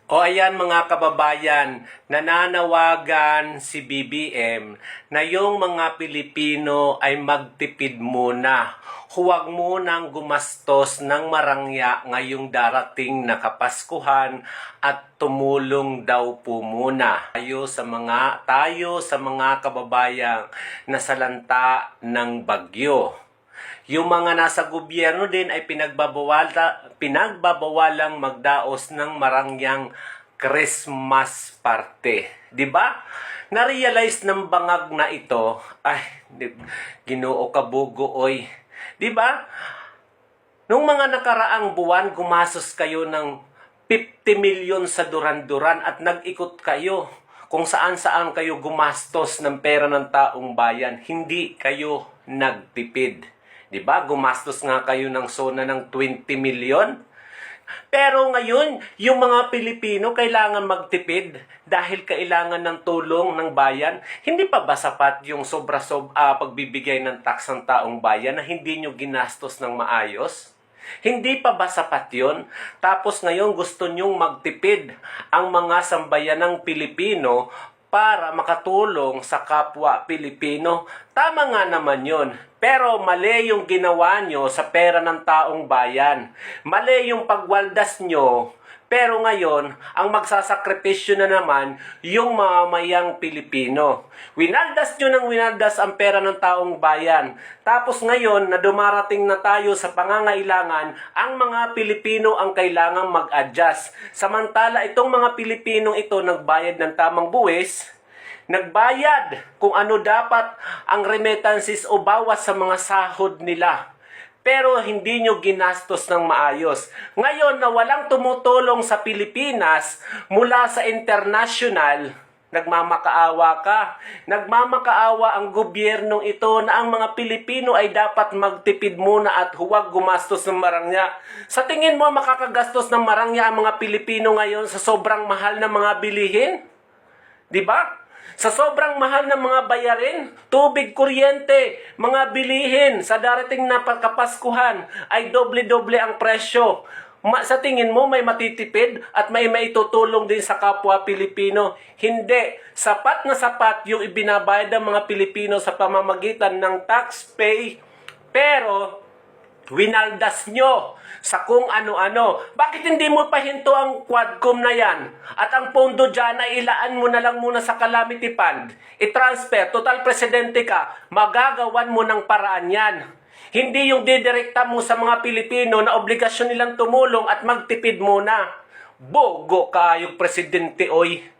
O ayan mga kababayan, nananawagan si BBM na yung mga Pilipino ay magtipid muna. Huwag munang gumastos ng marangya ngayong darating na Kapaskuhan at tumulong daw po muna tayo sa mga kababayang nasalanta ng bagyo. Yung mga nasa gobyerno din ay pinagbabawalang magdaos ng marangyang Christmas party. 'Di ba? Na-realize ng bangag na ito, ay, Ginoo kabugo oy. 'Di ba? Nung mga nakaraang buwan, gumasos kayo ng 50 million sa duran-duran at nag-ikot kayo kung saan-saan kayo gumastos ng pera ng taong bayan. Hindi kayo nagtipid. 'Di ba? Gumastos nga kayo ng sona ng 20 million. Pero ngayon, yung mga Pilipino kailangan magtipid dahil kailangan ng tulong ng bayan. Hindi pa ba sapat yung pagbibigay ng tax ng taong bayan na hindi nyo ginastos ng maayos? Hindi pa ba sapat yun? Tapos ngayon gusto nyong magtipid ang mga sambayanang Pilipino para makatulong sa kapwa Pilipino. Tama nga naman yun. Pero mali yung ginawa nyo sa pera ng taong bayan. Mali yung pagwaldas nyo. Pero ngayon, ang magsasakripisyo na naman yung mamamayang Pilipino. Winaldas nyo ng winaldas ang pera ng taong bayan. Tapos ngayon, na dumarating na tayo sa pangangailangan, ang mga Pilipino ang kailangang mag-adjust. Samantala, itong mga Pilipinong ito nagbayad ng tamang buwis, nagbayad kung ano dapat ang remittances o bawas sa mga sahod nila. Pero hindi nyo ginastos ng maayos. Ngayon na walang tumutulong sa Pilipinas mula sa international, nagmamakaawa ka. Nagmamakaawa ang gobyernong ito na ang mga Pilipino ay dapat magtipid muna at huwag gumastos ng marangya. Sa tingin mo makakagastos ng marangya ang mga Pilipino ngayon sa sobrang mahal na mga bilihin? 'Di ba? Sa sobrang mahal ng mga bayarin, tubig, kuryente, mga bilihin sa darating na Kapaskuhan ay doble-doble ang presyo. Sa tingin mo may matitipid at may maitutulong din sa kapwa Pilipino? Hindi. Sapat na sapat yung ibinabayad ng mga Pilipino sa pamamagitan ng tax pay, pero winaldas nyo sa kung ano-ano. Bakit hindi mo pahinto ang Quadcom na yan? At ang pondo dyan ay ilaan mo na lang muna sa calamity fund. I-transfer, total presidente ka, magagawan mo ng paraan yan. Hindi yung didirekta mo sa mga Pilipino na obligasyon nilang tumulong at magtipid muna. Bogo ka yung presidente, oy.